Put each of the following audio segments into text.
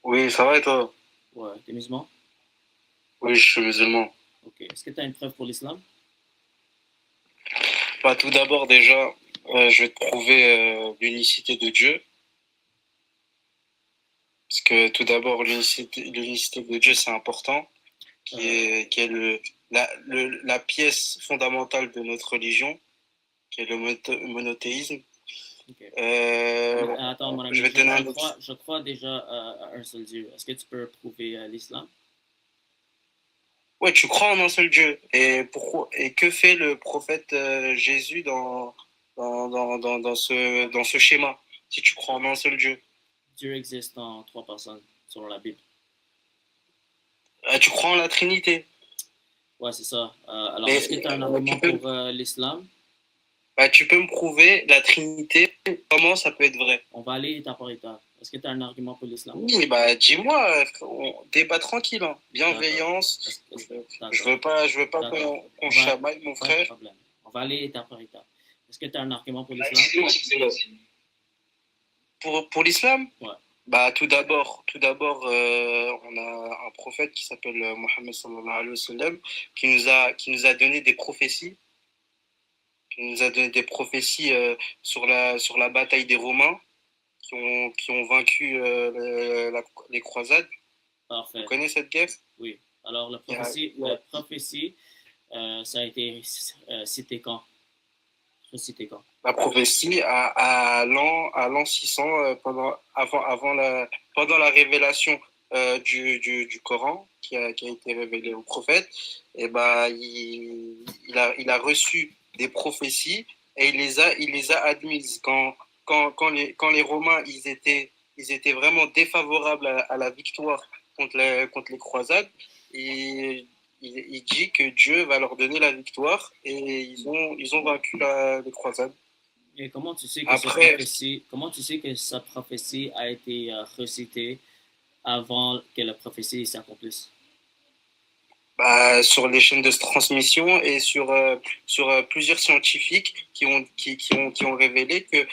Oui, ça va et toi? Ouais, t'es musulman? Oui, je suis musulman. Ok. Est-ce que tu as une preuve pour l'islam? Bah, tout d'abord, déjà, je vais te prouver l'unicité de Dieu. Parce que tout d'abord, l'unicité de Dieu, c'est important, Euh, qui est la pièce fondamentale de notre religion, qui est le monothéisme. ok. Mais Euh, attends, mon je ami, vais te donner un autre. je crois déjà à un seul Dieu. Est-ce que tu peux prouver l'islam? Ouais, tu crois en un seul Dieu. Et pourquoi, et que fait le prophète Jésus dans ce schéma, si tu crois en un seul Dieu? Dieu existe en trois personnes, selon la Bible. Tu crois en la Trinité. Ouais, c'est ça. Alors, est-ce que Mais tu as un argument tu peux, pour l'islam? tu peux me prouver la Trinité, comment ça peut être vrai? On va aller étape par étape. Est-ce que tu as un argument pour l'islam? Oui, bah dis-moi, débat tranquille, hein. D'accord. Bienveillance. D'accord. Je veux pas D'accord. qu'on On va, chamaille mon pas de frère. problème. On va aller étape par étape. Est-ce que tu as un argument pour l'islam? Excusez-moi. Pour l'islam, Ouais. bah on a un prophète qui s'appelle Mohammed sallallahu alayhi wa sallam, qui nous a donné des prophéties, sur la bataille des Romains qui ont vaincu les croisades. Vous Parfait. connaissez cette guerre? Oui. Alors, Il y a- la prophétie, ça a été cité quand? Recité quand? La prophétie à l'an 600, pendant la révélation du Coran qui a été révélé au prophète, et ben, il a reçu des prophéties et il les a admises. Quand les Romains ils étaient vraiment défavorables à la victoire contre les croisades, et il dit que Dieu va leur donner la victoire et ils ont vaincu les croisades. Et Après, comment tu sais que sa prophétie a été recitée avant que la prophétie s'accomplisse? bah, sur les chaînes de transmission et sur plusieurs scientifiques qui ont révélé que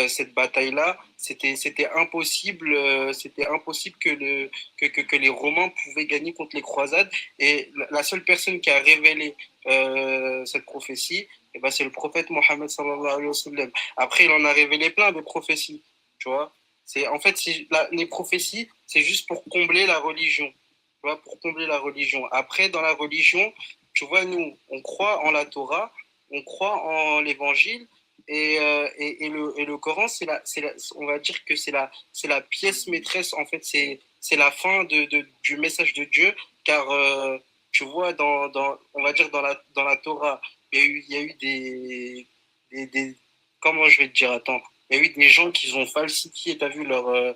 cette bataille-là, c'était impossible que les Romains pouvaient gagner contre les croisades. Et la seule personne qui a révélé cette prophétie, eh ben, c'est le prophète Mohammed sallallahu alayhi wa sallam. Après, il en a révélé plein de prophéties, tu vois. En fait, les prophéties, c'est juste pour combler la religion, vois, pour combler la religion. Après, dans la religion, tu vois, nous, on croit en la Torah, on croit en l'évangile, et le Coran, on va dire que c'est la pièce maîtresse, en fait, c'est la fin du message de Dieu, car tu vois, on va dire dans la Torah, il y a eu comment je vais te dire, attends, il y a eu des gens qui ont falsifié, tu as vu, leur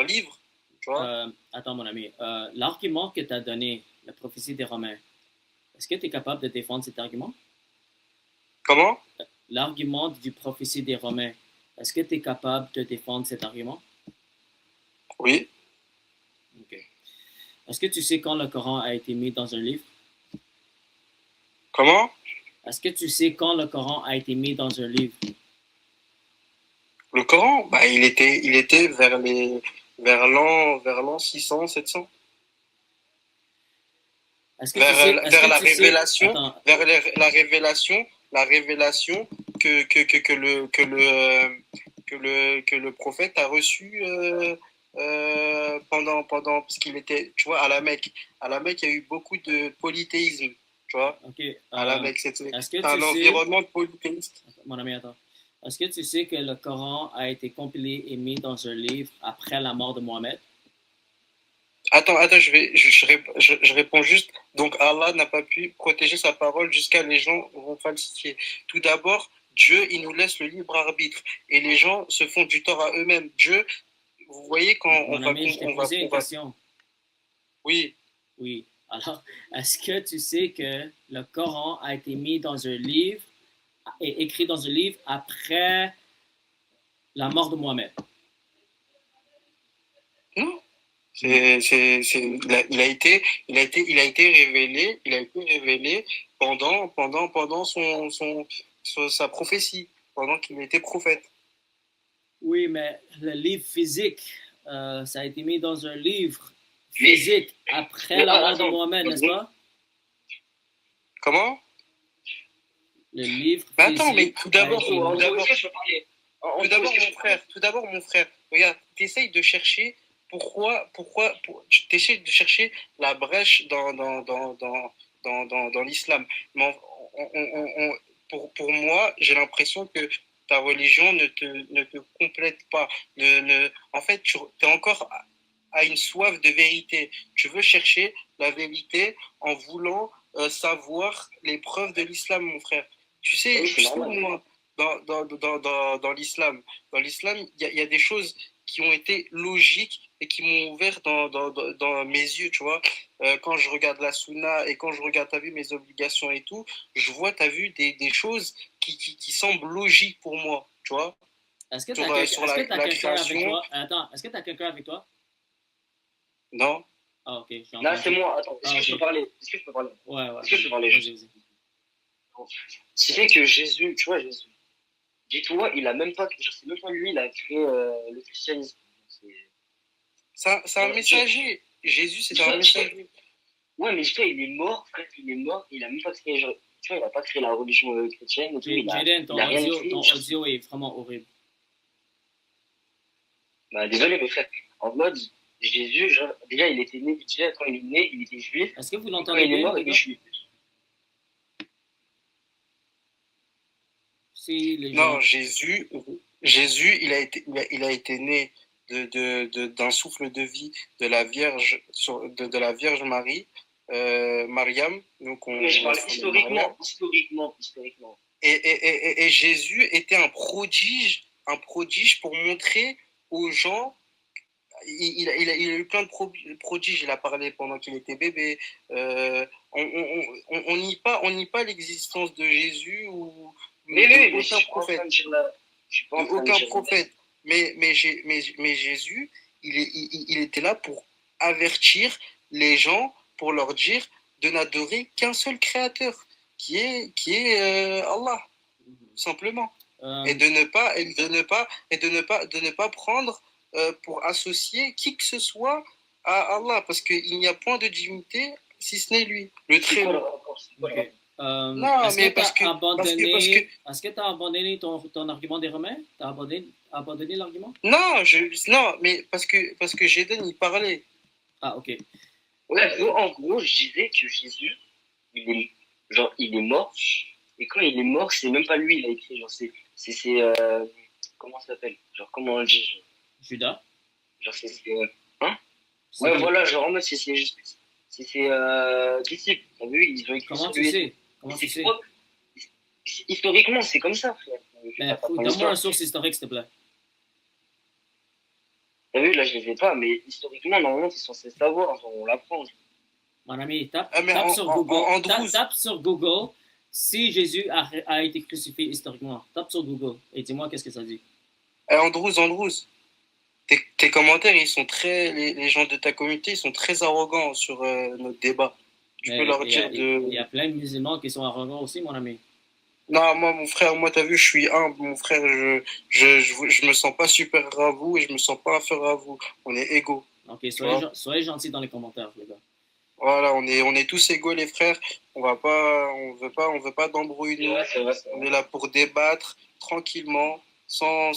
livre, tu vois. Attends, mon ami. L'argument que tu as donné, la prophétie des Romains, est-ce que tu es capable de défendre cet argument? Comment? L'argument du prophétie des Romains, est-ce que tu es capable de défendre cet argument? Oui. Ok. Est-ce que tu sais quand le Coran a été mis dans un livre? Comment? Est-ce que tu sais quand le Coran a été mis dans un livre? Le Coran, bah, il était vers l'an 600, 700. Vers la révélation, attends, la révélation que le prophète a reçue parce qu'il était, tu vois, à la Mecque. À la Mecque, il y a eu beaucoup de polythéisme, tu vois. ok, À la Mecque, est-ce que c'est un tu sais, environnement de polythéiste. mon ami, attends, est-ce que tu sais que le Coran a été compilé et mis dans un livre après la mort de Mohamed? Attends, je réponds juste. Donc, Allah n'a pas pu protéger sa parole jusqu'à les gens vont falsifier. Tout d'abord, Dieu, il nous laisse le libre arbitre. Et les gens se font du tort à eux-mêmes. Dieu, vous voyez, quand Mon ami, je t'ai posé une question. Oui, Oui. Alors, est-ce que tu sais que le Coran a été mis dans un livre et écrit dans un livre après la mort de Mohamed? non. Hmm. Il a été révélé pendant sa prophétie, pendant qu'il était prophète. Oui, mais le livre physique, ça a été mis dans un livre Mais- physique après mais la mort de attends, Mohammed, n'est-ce pas? Comment? Le livre Mais attends, mais physique tout a d'abord, été en mis. gros, est-ce que je peux parler? tout d'abord, tout d'abord, mon frère, regarde, tu essayes de chercher tu essayes de chercher la brèche dans l'islam. Mais pour moi, j'ai l'impression que ta religion ne te complète pas. En fait, tu es encore à une soif de vérité. Tu veux chercher la vérité en voulant savoir les preuves de l'islam, mon frère. Tu sais, Oui, c'est normal. moi, dans l'islam, il y a des choses qui ont été logiques et qui m'ont ouvert dans mes yeux, tu vois. Quand je regarde la sunna et quand je regarde, t'as vu, mes obligations et tout, je vois, t'as vu, des choses qui semblent logiques pour moi, tu vois. Est-ce que tu Sur, as, sur est-ce que t'as la quelqu'un avec création, toi? Attends, est-ce que tu as quelqu'un avec toi? non. Ah, ok, j'ai Là, c'est entendu. moi. Attends, est-ce Ah, que je ok. peux parler? Est-ce que je peux parler? Ouais, Est-ce que je peux parler vas-y, juste? vas-y. C'est fait que Jésus, tu vois, Jésus, dis-toi, il a même pas, je sais même pas lui, il a créé le christianisme. C'est un messager. Jésus, c'est un Dis-toi, messager. ouais, mais dis-toi, il est mort, frère, il est mort, il a même pas créé, genre, tu vois, il a pas créé la religion chrétienne et tout, Jaden, il a rien écrit. ton audio est vraiment horrible. Bah, désolé, mes frères. En mode, Jésus, genre, déjà, il était né, déjà, quand il est né, il était juif, Est-ce que vous et quand l'entendez il est bien, mort, les il est gars? juif. Si les Non, gens. Jésus, il a été né d'un souffle de vie de la Vierge, de la Vierge Marie, Mariam. Donc Mais je parle Mariam. historiquement. Et Jésus était un prodige pour montrer aux gens. Il a eu plein de prodiges. Il a parlé pendant qu'il était bébé. On nie pas l'existence de Jésus ou Mais de oui, mais aucun prophète. Je suis pas De en train de aucun dire prophète. Mais Jésus, il était là pour avertir les gens, pour leur dire de n'adorer qu'un seul créateur, qui est Allah, tout simplement. Et de ne pas prendre pour associer qui que ce soit à Allah, parce qu'il n'y a point de divinité si ce n'est lui, le très haut. Okay. Non, mais parce que Est-ce que tu as abandonné ton argument des Romains? Tu as abandonné l'argument? non, mais parce que Jaden il parlait. Ah, ok. Ouais, en gros, je disais que Jésus, il est mort, et quand il est mort, c'est même pas lui, il a écrit, genre, comment ça s'appelle? Genre, comment on le dit? Judas? Genre, hein? Ouais, voilà, genre, en mode, disciples. T'as vu, ils ont écrit Comment sur tu lui. sais? Comment tu sais? Historiquement, c'est comme ça, frère. Ben, donne-moi une source historique, s'il te plaît. T'as vu, là, je les ai pas, mais historiquement, normalement, ils sont censés savoir, genre, on l'apprend. Mon ami, tape sur Google si Jésus a été crucifié historiquement. Tape sur Google et dis-moi qu'est-ce que ça dit. Andrews, tes commentaires, ils sont les gens de ta communauté, ils sont très arrogants sur notre débat. Tu peux leur dire Il y a plein de musulmans qui sont arrogants aussi, mon ami. Non, moi, mon frère, t'as vu, je suis humble, mon frère, je me sens pas supérieur à vous et je me sens pas inférieur à vous. On est égaux. Ok, soyez gentils dans les commentaires, les gars. Voilà, on est tous égaux, les frères. On veut pas d'embrouille. On est là pour débattre tranquillement, sans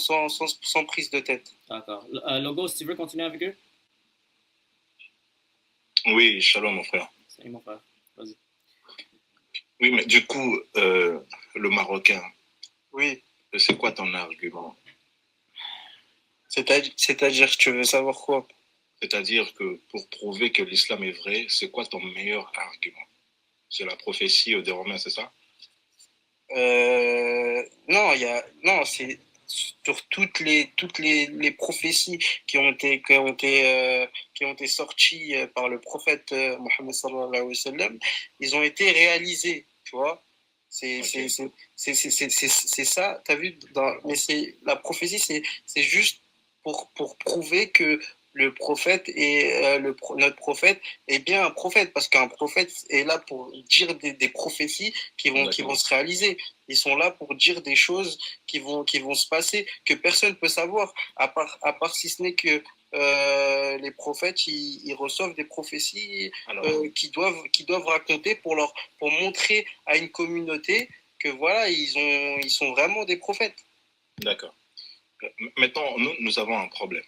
prise de tête. D'accord. Logos, tu veux continuer avec eux? Oui, shalom, mon frère. Salut, mon frère. Vas-y. Oui, mais du coup, le Marocain, oui. C'est quoi ton argument? C'est-à-dire, tu veux savoir quoi? C'est-à-dire que pour prouver que l'islam est vrai, c'est quoi ton meilleur argument? C'est la prophétie des Romains, c'est ça? Non, c'est sur toutes les prophéties qui ont été sorties par le prophète Mohammed sallallahu alayhi wa sallam, ils ont été réalisés, tu vois. C'est ça, tu as vu, mais la prophétie, c'est juste pour prouver que le prophète notre prophète est bien un prophète, parce qu'un prophète est là pour dire des prophéties qui vont se réaliser. Ils sont là pour dire des choses qui vont se passer, que personne ne peut savoir, à part si ce n'est que les prophètes, ils reçoivent des prophéties Alors, qui doivent raconter pour montrer à une communauté que voilà, ils sont vraiment des prophètes. d'accord. Maintenant, nous avons un problème.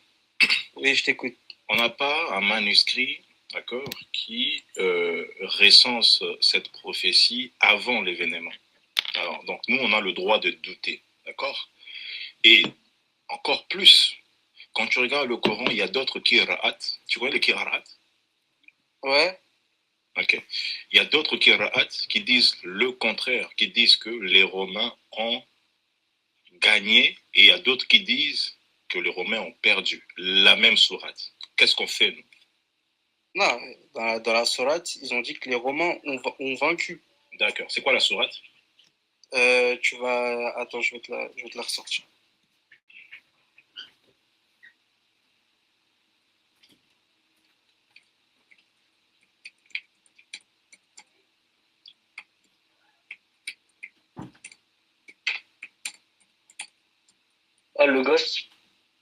Oui, je t'écoute. On n'a pas un manuscrit, d'accord, qui recense cette prophétie avant l'événement. Alors, donc, nous, on a le droit de douter, d'accord? Et encore plus, quand tu regardes le Coran, il y a d'autres kira'at. Tu vois les kira'at? Ouais. Ok. Il y a d'autres kira'at qui disent le contraire, qui disent que les Romains ont gagné, et il y a d'autres qui disent que les Romains ont perdu. La même sourate. Qu'est-ce qu'on fait, nous? Non, dans la sourate, ils ont dit que les Romains ont vaincu. D'accord. C'est quoi la sourate? Tu vas... Attends, je vais te la ressortir. Ah, le gosse.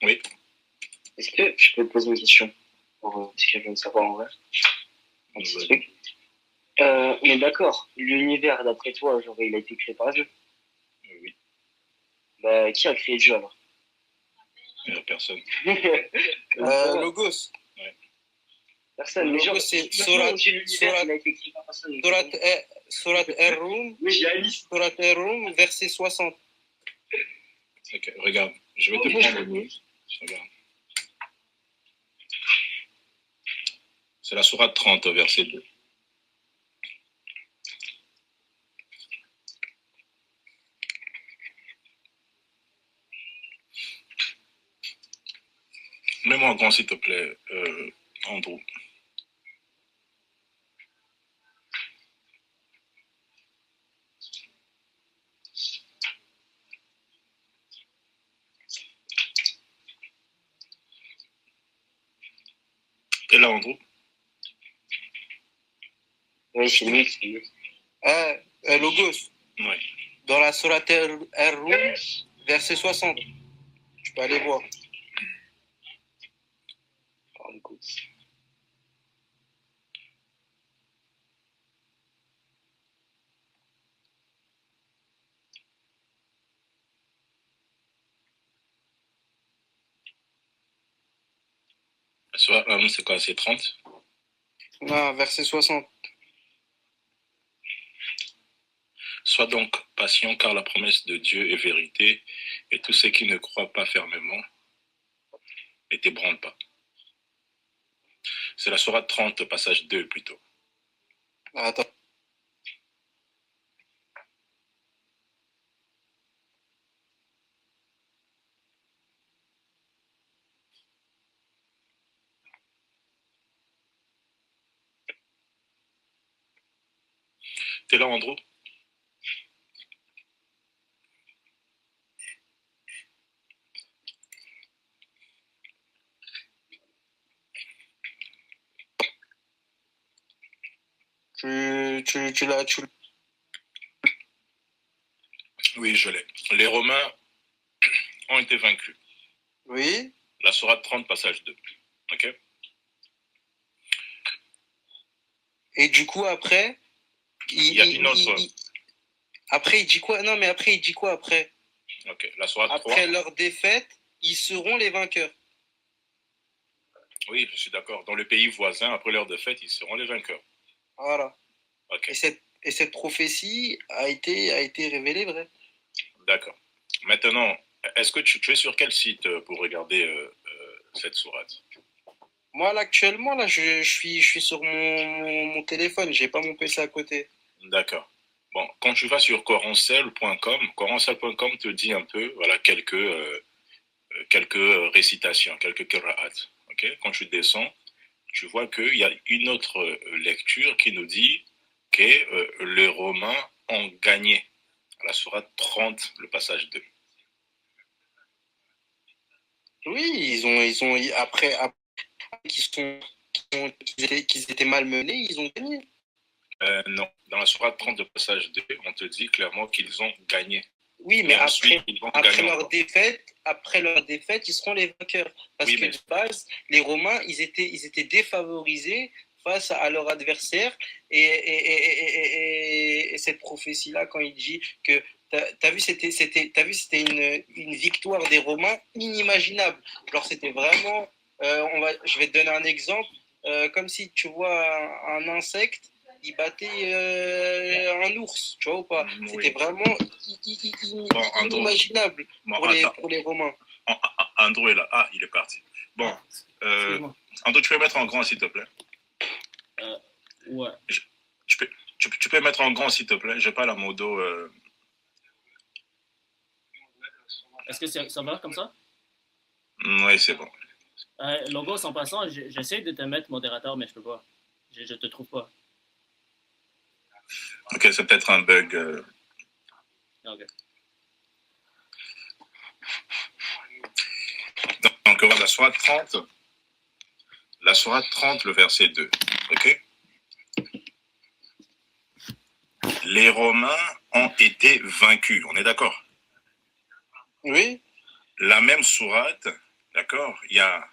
Oui. Est-ce que je peux te poser une question parce que je viens de savoir en vrai un petit truc. On est d'accord, l'univers, d'après toi, genre, il a été créé par Dieu. Oui. Bah, qui a créé Dieu alors? Personne. Logos. Ouais. Personne. Mais genre, Logos, c'est l'univers, il a été créé par personne. Surat Ar-Rum, Oui, j'ai Alice. Surat Ar-Rum, verset 60. Ok, regarde. Je vais te prendre le mot. Regarde. C'est la sourate 30, verset 2. Mets-moi en grand, s'il te plaît, Andrew. Et là, Andrew? Oui, c'est lui. Logos. Oui. Dans la Surat Ar-Rum, verset 60. Tu peux aller voir. Sourate, c'est quoi? C'est 30? Non, verset 60. Sois donc patient, car la promesse de Dieu est vérité, et tous ceux qui ne croient pas fermement ne t'ébranlent pas. C'est la sourate 30, passage 2 plutôt. Attends. T'es là, Andrew? Tu l'as. Oui, je l'ai. Les Romains ont été vaincus. Oui. La sourate 30, passage 2. Ok? Et du coup, après, Il y a une autre. Après, il dit quoi? Non, mais après, il dit quoi après? Ok, la sourate 3. Après leur défaite, ils seront les vainqueurs. Oui, je suis d'accord. Dans le pays voisin, après leur défaite, ils seront les vainqueurs. Voilà. Ok. Et cette prophétie a été révélée vraie. D'accord. Maintenant, est-ce que tu es sur quel site pour regarder cette sourate? Moi, là, actuellement, là, je suis sur mon téléphone. J'ai pas mon PC à côté. D'accord. Bon, quand tu vas sur corancel.com te dit un peu, voilà, quelques récitations, quelques qira'at. Ok? Quand tu descends, tu vois qu'il y a une autre lecture qui nous dit que les Romains ont gagné. La sourate 30, le passage 2. Oui, ils ont, après qu'ils étaient malmenés, ils ont gagné. Non, dans la sourate 30, le passage 2, on te dit clairement qu'ils ont gagné. Oui, mais Et ensuite, après, ils vont après gagner leur encore. après leur défaite, ils seront les vainqueurs. Parce Oui, que mais de base, les Romains, ils étaient défavorisés face à leur adversaire. Et cette prophétie-là, quand il dit que t'as vu, c'était une victoire des Romains inimaginable. Alors c'était vraiment, je vais te donner un exemple, comme si tu vois un insecte, il battait un ours, tu vois ou pas? oui. C'était vraiment Bon, Andrew, inimaginable bon, pour les Romains. Andrew est là. Ah, il est parti. Bon, Excuse-moi. Andrew, tu peux mettre en grand, s'il te plaît. Ouais. Tu peux mettre en grand, s'il te plaît. J'ai pas la modo. Est-ce que ça va comme ça? Oui, c'est bon. Logos, en passant, j'essaie de te mettre modérateur, mais je peux pas. Je te trouve pas. Ok, c'est peut-être un bug. Ok. Donc, la sourate 30. La sourate 30, le verset 2. Ok? Les Romains ont été vaincus. On est d'accord? Oui, La même sourate, d'accord? Il y a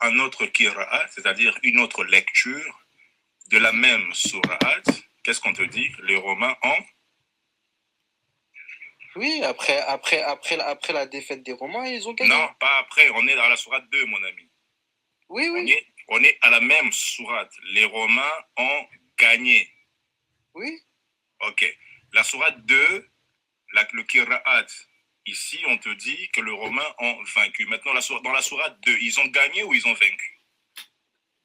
un autre qira'a, c'est-à-dire une autre lecture de la même sourate. Qu'est-ce qu'on te dit? Les Romains ont... oui, après la défaite des Romains, ils ont gagné. Non, pas après. On est dans la sourate 2, mon ami. Oui, oui, On est à la même sourate. Les Romains ont gagné. oui. Ok. La sourate 2, le qira'at, ici, on te dit que les Romains ont vaincu. Maintenant, dans la sourate 2, ils ont gagné ou ils ont vaincu?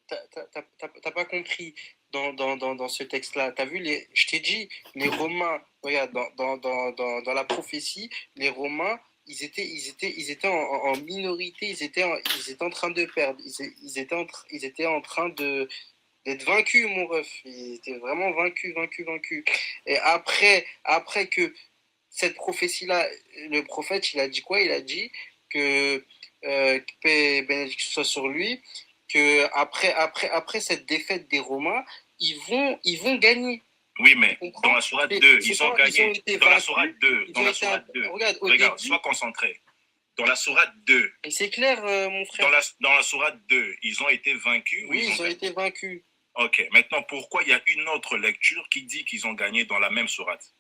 T'as pas compris dans ce texte-là. T'as vu, je t'ai dit, les Romains, regarde, dans la prophétie, les Romains, ils étaient en minorité, ils étaient en train de perdre, ils étaient en train d'être vaincus, mon ref. Ils étaient vraiment vaincus. Et après que cette prophétie-là, le prophète, il a dit quoi? Il a dit que, paix et bénédiction soit sur lui, que après cette défaite des Romains, ils vont gagner. Oui, mais dans la sourate 2, ils ont gagné. Dans la sourate 2, regarde, sois concentré. Dans la sourate 2, et c'est clair, mon frère. dans la sourate 2, ils ont été vaincus ou Oui, ils ont été vaincus. Ok, maintenant, pourquoi il y a une autre lecture qui dit qu'ils ont gagné dans la même sourate?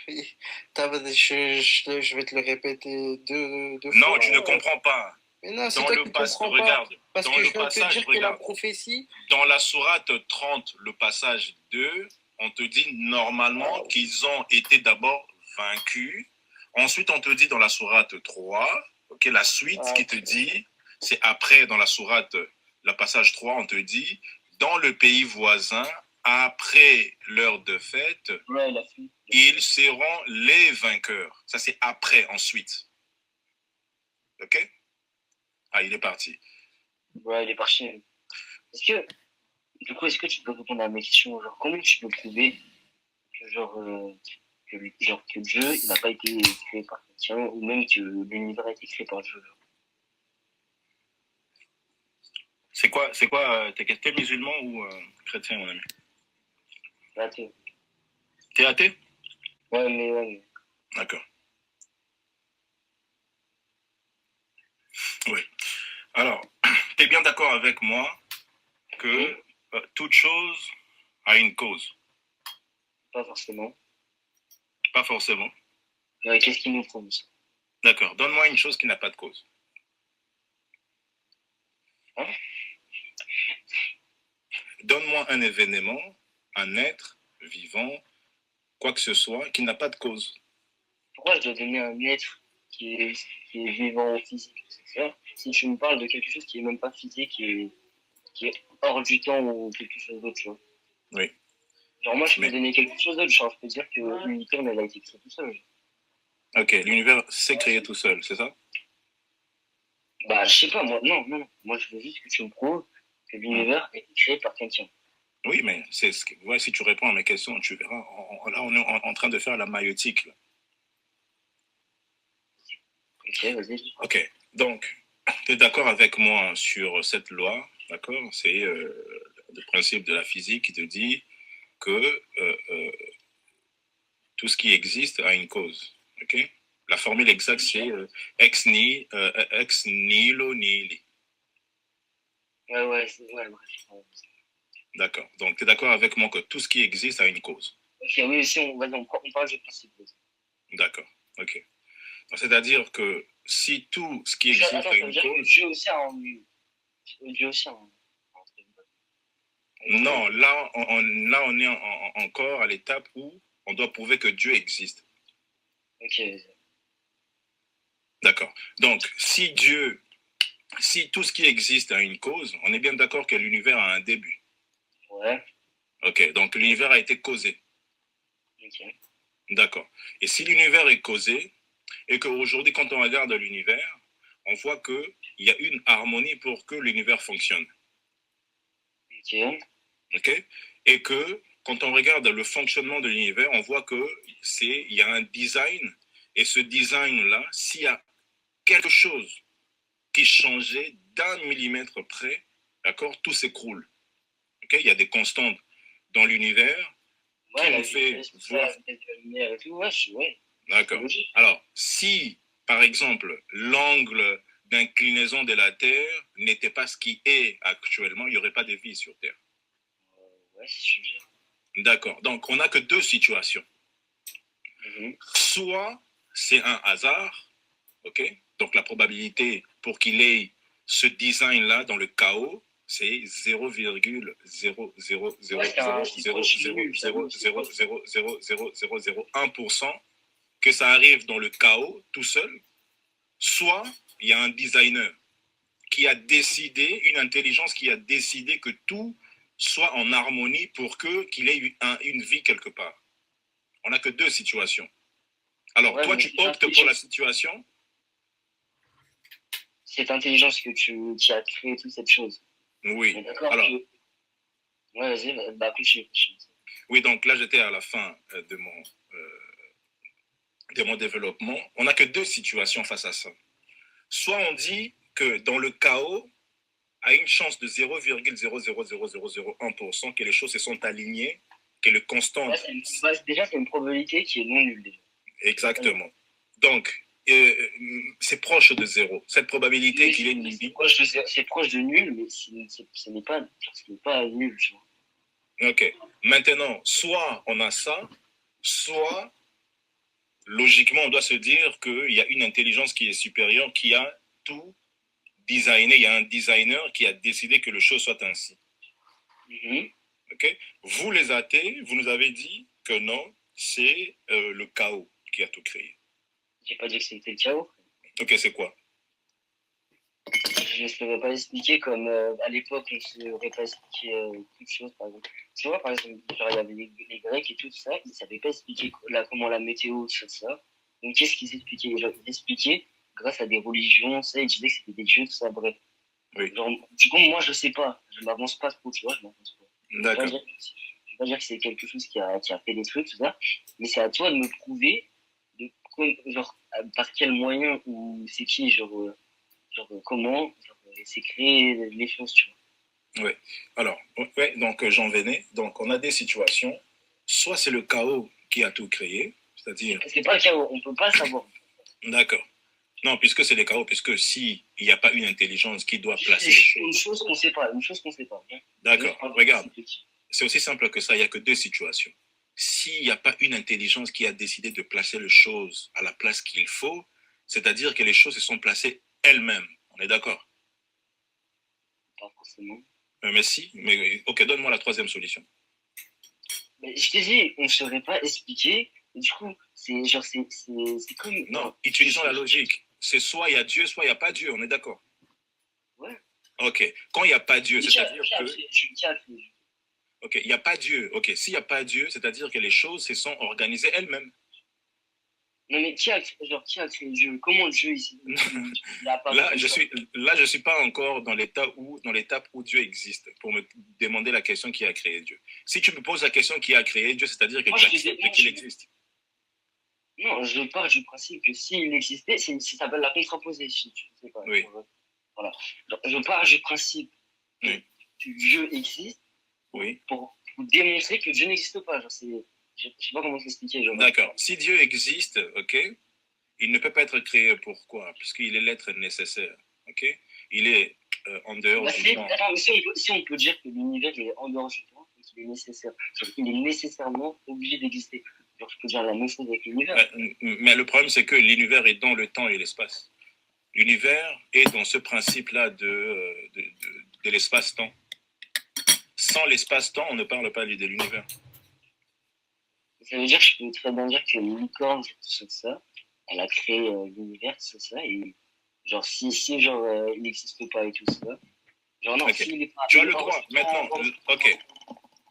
Je vais te le répéter deux Non, fois. tu ne comprends pas. Mais non, c'est Dans toi le qui comprends regarde, pas. Parce dans que le je viens de te passage, dire que la regarde, prophétie... dans la sourate 30, le passage 2, on te dit normalement qu'ils ont été d'abord vaincus. Ensuite, on te dit dans la sourate 3, ok, la suite qui te dit, c'est après dans la sourate, le passage 3, on te dit, dans le pays voisin, après leur défaite, ils seront les vainqueurs. Ça, c'est après, ensuite. Ok? Ah, il est parti. Ouais, il est parti. Est-ce que tu peux répondre à ma question, genre, comment tu peux prouver que, que le jeu, il n'a pas été créé par quelqu'un, ou même que l'univers a été créé par le jeu? C'est quoi, t'es musulman ou chrétien, mon ami? Athée. T'es athée? Ouais. D'accord. Oui. Alors, t'es bien d'accord avec moi que toute chose a une cause? Pas forcément. Pas forcément. Ouais, qu'est-ce qui nous prouve ça? D'accord. Donne-moi une chose qui n'a pas de cause. Hein? Donne-moi un événement, un être vivant, quoi que ce soit, qui n'a pas de cause. Pourquoi je dois donner un être qui est vivant physique? Si tu me parles de quelque chose qui est même pas physique, qui est hors du temps ou quelque chose d'autre, tu vois. Oui. Genre moi, je peux donner quelque chose d'autre, genre je peux dire que l'univers, elle a été créée tout seul. Ok, l'univers s'est créé tout seul, c'est ça? Bah, je sais pas, moi, non. Moi, je veux juste que tu me prouves que l'univers a été créé par quelqu'un. Oui, mais c'est ouais, si tu réponds à mes questions, tu verras. Là, on est en train de faire la maïotique. Là. Ok, vas-y. Ok, donc, tu es d'accord avec moi sur cette loi, d'accord? C'est le principe de la physique qui te dit que tout ce qui existe a une cause. Ok? La formule exacte, c'est ex nihilo nihili. Ouais, bref. D'accord. Donc, tu es d'accord avec moi que tout ce qui existe a une cause. Ok, oui, si on parle du principe. D'accord. Ok. C'est-à-dire que si tout ce qui existe Attends, a ça veut une dire que cause... Dieu aussi a un... Non, là, on est encore à l'étape où on doit prouver que Dieu existe. Ok. D'accord. Donc, si tout ce qui existe a une cause, on est bien d'accord que l'univers a un début. Ouais. Ok, donc l'univers a été causé. Ok. D'accord. Et si l'univers est causé, et qu'aujourd'hui, quand on regarde l'univers, on voit qu'il y a une harmonie pour que l'univers fonctionne. Ok. Ok? Et que quand on regarde le fonctionnement de l'univers, on voit qu'il y a un design, et ce design-là, s'il y a quelque chose qui changeait d'1 millimètre près, d'accord, tout s'écroule. Okay? Il y a des constantes dans l'univers qui nous fait voir. La lumière et tout, ouais. D'accord. Alors, si, par exemple, l'angle d'inclinaison de la Terre n'était pas ce qui est actuellement, il n'y aurait pas de vie sur Terre. Ouais, c'est sujet. D'accord. Donc, on n'a que deux situations. Soit c'est un hasard, ok? Donc, la probabilité pour qu'il ait ce design-là dans le chaos, c'est 0,000000000000001% que ça arrive dans le chaos tout seul, soit il y a un designer qui a décidé, une intelligence qui a décidé que tout soit en harmonie pour qu'il ait une vie quelque part. On n'a que deux situations. Alors, toi, tu optes pour la situation. Cette intelligence qui a créé toute cette chose. Oui. Alors, ouais, vas-y, continue. Oui, donc là, j'étais à la fin de mon développement. On n'a que deux situations face à ça. Soit on dit que dans le chaos, a une chance de 0,00001% que les choses se sont alignées, que le constant... Déjà, c'est une probabilité qui est non nulle. Déjà. Exactement. Donc, c'est proche de zéro. Cette probabilité qu'il ait nulle. C'est proche de nul, mais ce n'est pas nul. Tu vois. Ok. Maintenant, soit on a ça, soit, logiquement, on doit se dire qu'il y a une intelligence qui est supérieure, qui a tout designé. Il y a un designer qui a décidé que le chose soit ainsi. Okay? Vous, les athées, vous nous avez dit que non, c'est le chaos qui a tout créé. J'ai pas dit que c'était le chaos. Ok, c'est quoi? Je ne saurais pas expliquer comme à l'époque, on ne saurait pas expliquer toutes choses, par exemple. Tu vois, par exemple, genre, il y avait les Grecs et tout ça, ils ne savaient pas expliquer comment la météo, tout ça. Donc, qu'est-ce qu'ils expliquaient? Genre, ils expliquaient grâce à des religions, ça, ils disaient que c'était des dieux, tout ça, bref. Oui. Genre, du coup, moi, je sais pas. Je m'avance pas trop, tu vois, je m'avance pas. D'accord. Je vais pas dire que c'est quelque chose qui a fait des trucs, tout ça, mais c'est à toi de me prouver genre, par quel moyen ou c'est qui, genre comment c'est créé les choses, tu vois. Oui. Alors, ouais, donc j'en venais. Donc, on a des situations. Soit c'est le chaos qui a tout créé, c'est-à-dire. C'est pas le chaos, on peut pas savoir. D'accord. Non, puisque c'est le chaos, puisque s'il n'y a pas une intelligence qui doit placer les choses. Une chose qu'on sait pas. D'accord. Regarde. C'est aussi simple que ça. Il n'y a que deux situations. S'il n'y a pas une intelligence qui a décidé de placer les choses à la place qu'il faut, c'est-à-dire que les choses se sont placées elles-mêmes. On est d'accord? Pas forcément. Mais si. Mais ok, donne-moi la troisième solution. Mais je t'ai dit, on ne saurait pas expliquer. Et du coup, c'est genre, c'est comme. Non, utilisons la logique. C'est soit il y a Dieu, soit il n'y a pas Dieu. On est d'accord? Ouais. Ok. Quand il n'y a pas Dieu, c'est-à-dire que. Ok, il n'y a pas Dieu. Ok, s'il n'y a pas Dieu, c'est-à-dire que les choses se sont organisées elles-mêmes. Non, mais qui a créé Dieu? Comment Dieu ici? Là, je suis pas encore dans l'étape où Dieu existe pour me demander la question qui a créé Dieu. Si tu me poses la question qui a créé Dieu, c'est-à-dire que tu acceptes qu'il existe. Non, je pars du principe que s'il existait, ça s'appelle la contraposée, si tu ne sais pas. Oui. Voilà. Donc, je pars du principe que Dieu existe oui. pour démontrer que Dieu n'existe pas. Genre, Je sais pas comment t'expliquer. Genre. D'accord. Si Dieu existe, ok, il ne peut pas être créé. Pourquoi? Puisqu'il est l'être nécessaire. Ok? Il est en dehors du temps. Attends, si on peut dire que l'univers est en dehors du temps et qu'il est nécessaire, genre, il est nécessairement obligé d'exister. Genre, je peux dire la même chose avec l'univers. Mais le problème, c'est que l'univers est dans le temps et l'espace. L'univers est dans ce principe-là de l'espace-temps. Sans l'espace-temps, on ne parle pas de l'univers. Ça veut dire que je peux très bien dire que une licorne, c'est ça. Elle a créé l'univers, c'est ça. Et genre, si genre, il n'existe pas et tout ça. Genre, non, okay. s'il est pas. Tu as le droit, maintenant. Ok.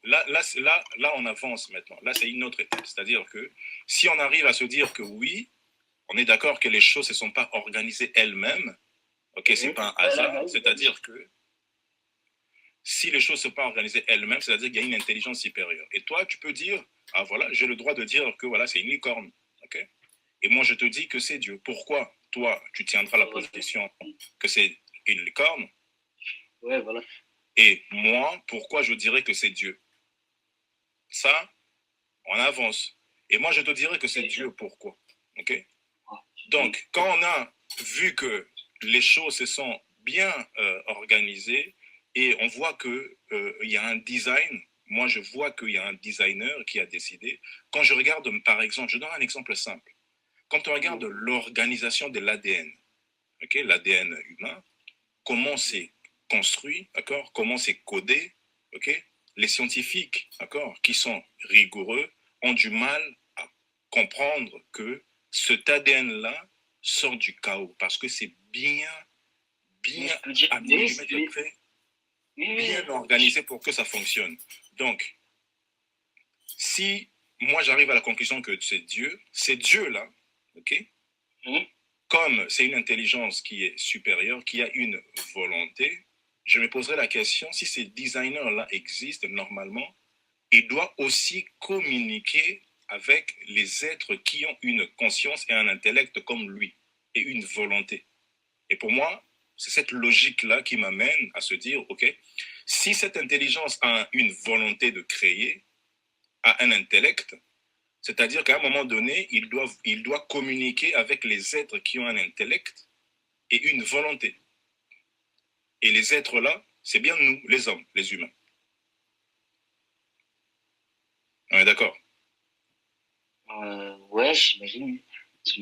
Là, on avance maintenant. Là, c'est une autre étape. C'est-à-dire que si on arrive à se dire que oui, on est d'accord que les choses ne se sont pas organisées elles-mêmes, ok, c'est pas un hasard, c'est-à-dire que si les choses ne sont pas organisées elles-mêmes, c'est-à-dire qu'il y a une intelligence supérieure. Et toi, tu peux dire, ah voilà, j'ai le droit de dire que voilà, c'est une licorne, ok. Et moi, je te dis que c'est Dieu. Pourquoi toi, tu tiendras la position que c'est une licorne? Ouais, voilà. Et moi, pourquoi je dirais que c'est Dieu? Ça, on avance. Et moi, je te dirais que c'est Dieu. Pourquoi? Ok? Donc, quand on a vu que les choses se sont bien organisées et on voit qu'il y a un design, moi, je vois qu'il y a un designer qui a décidé. Quand je regarde, par exemple, je donne un exemple simple. Quand on regarde l'organisation de l'ADN, ok, l'ADN humain, comment c'est construit, d'accord, comment c'est codé, ok, les scientifiques, d'accord, qui sont rigoureux, ont du mal à comprendre que cet ADN-là sort du chaos parce que c'est bien organisé pour que ça fonctionne. Donc, si moi j'arrive à la conclusion que c'est Dieu-là, ok, comme c'est une intelligence qui est supérieure, qui a une volonté, je me poserai la question, si ces designers-là existent normalement, ils doivent aussi communiquer avec les êtres qui ont une conscience et un intellect comme lui, et une volonté. Et pour moi, c'est cette logique-là qui m'amène à se dire, ok, si cette intelligence a une volonté de créer, a un intellect, c'est-à-dire qu'à un moment donné, il doit communiquer avec les êtres qui ont un intellect et une volonté. Et les êtres-là, c'est bien nous, les hommes, les humains. On est d'accord? Ouais, j'imagine.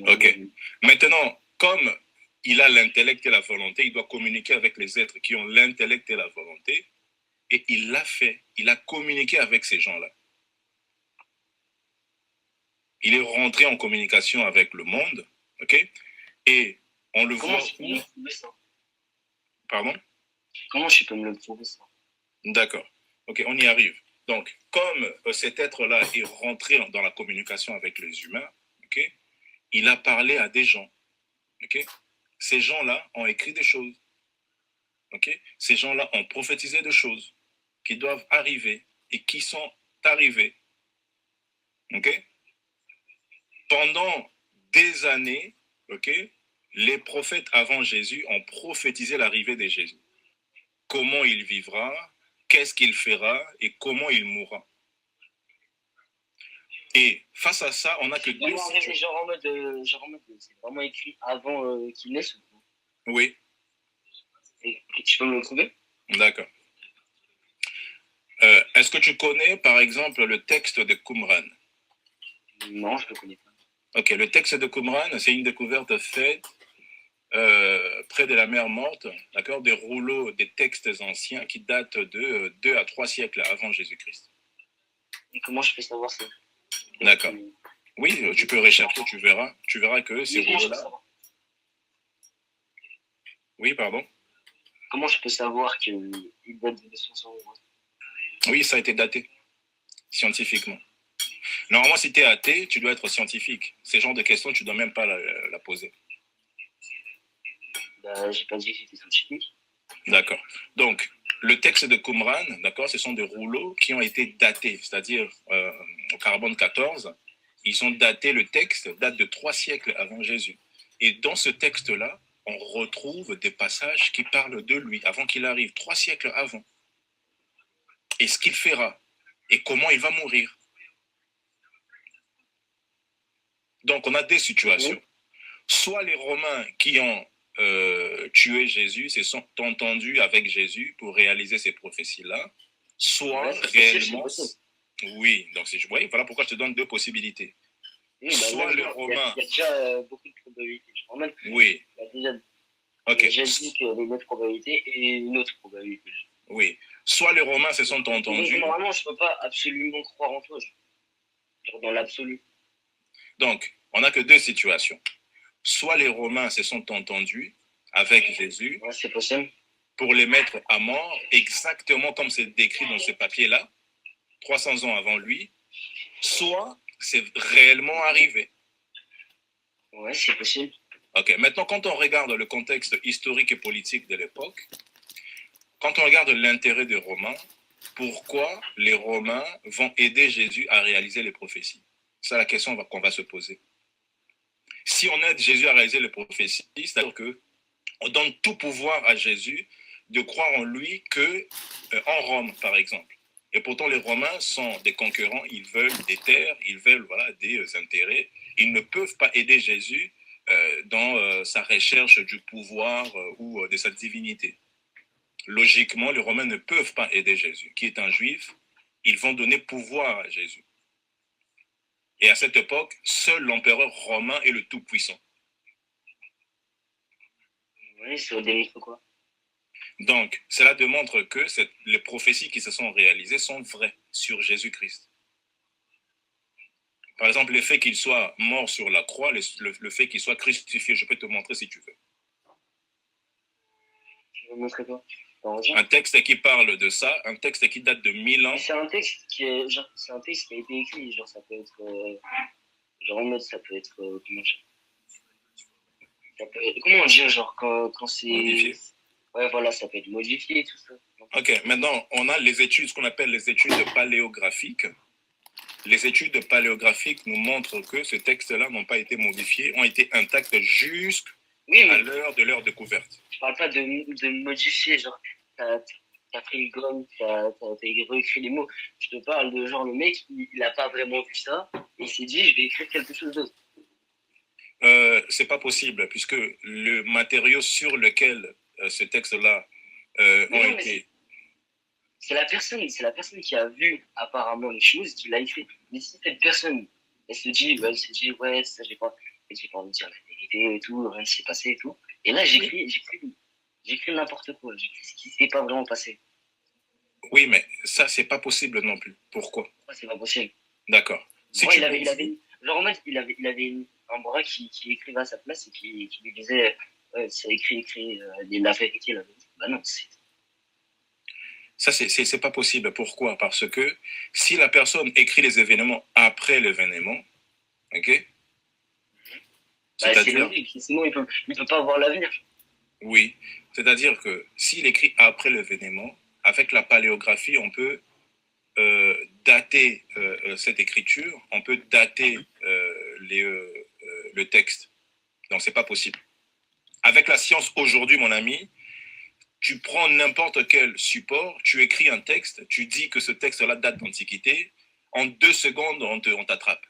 Ok. Maintenant, comme il a l'intellect et la volonté, il doit communiquer avec les êtres qui ont l'intellect et la volonté. Et il l'a fait. Il a communiqué avec ces gens-là. Il est rentré en communication avec le monde, ok? Et on le voit. Pardon? Comment je peux me le prouver ça? D'accord. Ok, on y arrive. Donc, comme cet être-là est rentré dans la communication avec les humains, ok, il a parlé à des gens. Ok? Ces gens-là ont écrit des choses. Ok? Ces gens-là ont prophétisé des choses qui doivent arriver et qui sont arrivées. Ok? Pendant des années, ok, les prophètes avant Jésus ont prophétisé l'arrivée de Jésus. Comment il vivra, qu'est-ce qu'il fera et comment il mourra. Et face à ça, on n'a que deux situations. Genre en mode, c'est vraiment écrit avant qu'il naisse. Oui. Et tu peux me le trouver? D'accord. Est-ce que tu connais, par exemple, le texte de Qumran? Non, je ne le connais pas. Ok, le texte de Qumran, c'est une découverte faite près de la mer Morte, d'accord, des rouleaux, des textes anciens qui datent de 2 à 3 siècles avant Jésus-Christ. Et comment je peux savoir ça? D'accord. Oui, tu peux rechercher, tu verras que ces rouleaux-là... Oui, pardon? Comment je peux savoir qu'il date de 200 ans? Oui, ça a été daté, scientifiquement. Normalement, si tu es athée, tu dois être scientifique. Ces genres de questions, tu ne dois même pas la poser. Bah, j'ai pas dit que j'étais scientifique. D'accord. Donc, le texte de Qumran, d'accord, ce sont des rouleaux qui ont été datés, c'est-à-dire au carbone 14. Ils ont daté, le texte date de 3 siècles avant Jésus. Et dans ce texte-là, on retrouve des passages qui parlent de lui, avant qu'il arrive, 3 siècles avant. Et ce qu'il fera, et comment il va mourir. Donc, on a des situations. Soit les Romains qui ont tué Jésus se sont entendus avec Jésus pour réaliser ces prophéties-là, soit réellement... Oui, donc oui, voilà pourquoi je te donne deux possibilités. Oui, soit les Romains... Il y a déjà beaucoup de probabilités. Oui. Il y a déjà dit qu'il y avait une autre probabilité et une autre probabilité. Oui. Soit les Romains se sont entendus... Normalement, je ne peux pas absolument croire en toi, genre dans l'absolu. Donc, on n'a que deux situations. Soit les Romains se sont entendus avec Jésus c'est possible. Pour les mettre à mort, exactement comme c'est décrit dans ce papier-là, 300 ans avant lui, soit c'est réellement arrivé. Ouais, c'est possible. Ok, maintenant quand on regarde le contexte historique et politique de l'époque, quand on regarde l'intérêt des Romains, pourquoi les Romains vont aider Jésus à réaliser les prophéties? C'est la question qu'on va se poser. Si on aide Jésus à réaliser les prophéties, c'est-à-dire qu'on donne tout pouvoir à Jésus de croire en lui que en Rome, par exemple. Et pourtant, les Romains sont des concurrents, ils veulent des terres, ils veulent des intérêts. Ils ne peuvent pas aider Jésus dans sa recherche du pouvoir ou de sa divinité. Logiquement, les Romains ne peuvent pas aider Jésus, qui est un juif. Ils vont donner pouvoir à Jésus. Et à cette époque, seul l'empereur romain est le tout-puissant. Oui, ça démontre quoi? Donc, cela démontre que les prophéties qui se sont réalisées sont vraies sur Jésus-Christ. Par exemple, le fait qu'il soit mort sur la croix, le fait qu'il soit crucifié, je peux te montrer si tu veux. Tu veux montrer quoi? Un texte qui parle de ça, un texte qui date de 1000 ans. C'est un texte qui est, genre, c'est un texte qui a été écrit, genre ça peut être, genre en mode ça peut être, comment dire, comment dire, genre quand c'est modifié. Ouais, voilà, ça peut être modifié, tout ça. Ok, maintenant on a les études, ce qu'on appelle les études paléographiques. Les études paléographiques nous montrent que ces textes-là n'ont pas été modifiés, ont été intacts jusqu'à l'heure de leur découverte. Je parle pas de modifier, genre t'as pris une gomme, t'as réécrit les mots. Je te parle de genre le mec, il a pas vraiment vu ça, et il s'est dit je vais écrire quelque chose d'autre. C'est pas possible, puisque le matériau sur lequel ce texte-là ont été... C'est la personne qui a vu apparemment les choses qui l'a écrit. Mais si cette personne, elle se dit ouais, ça j'ai pas envie de dire la vérité et tout, rien ne s'est passé et tout. Et là j'écris n'importe quoi, j'écris ce qui s'est pas vraiment passé. Oui, mais ça c'est pas possible non plus. Pourquoi? Pourquoi c'est pas possible? D'accord. Si il avait genre en fait il avait un bras qui écrivait à sa place et qui lui disait c'est écrit la vérité. Bah non, ça, c'est pas possible. Pourquoi? Parce que si la personne écrit les événements après l'événement, ok? C'est logique, sinon il peut pas avoir l'avenir. Oui, c'est-à-dire que s'il écrit après l'événement, avec la paléographie, on peut dater cette écriture, on peut dater le texte. Donc, c'est pas possible. Avec la science aujourd'hui, mon ami, tu prends n'importe quel support, tu écris un texte, tu dis que ce texte-là date d'Antiquité, en 2 secondes, on t'attrape.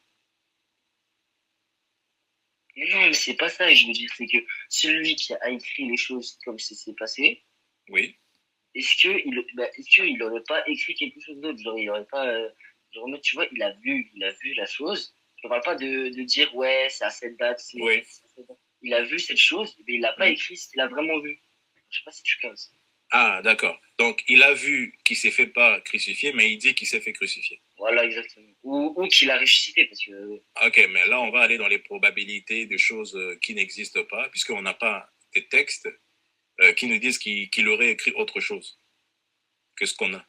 Non, mais c'est pas ça que je veux dire, c'est que celui qui a écrit les choses comme ça s'est passé, oui. Est-ce qu'il aurait pas écrit quelque chose d'autre? Genre, il aurait pas, genre, tu vois, il a vu la chose. Je parle pas de dire, ouais, c'est à cette date, oui. Il a vu cette chose, mais il l'a pas écrit ce qu'il a vraiment vu. Je sais pas si tu casses. Ah, d'accord. Donc, il a vu qu'il s'est fait pas crucifier, mais il dit qu'il s'est fait crucifier. Voilà, exactement. Ou qu'il a ressuscité, parce que... Ok, mais là, on va aller dans les probabilités de choses qui n'existent pas, puisqu'on n'a pas de textes qui nous disent qu'il aurait écrit autre chose que ce qu'on a.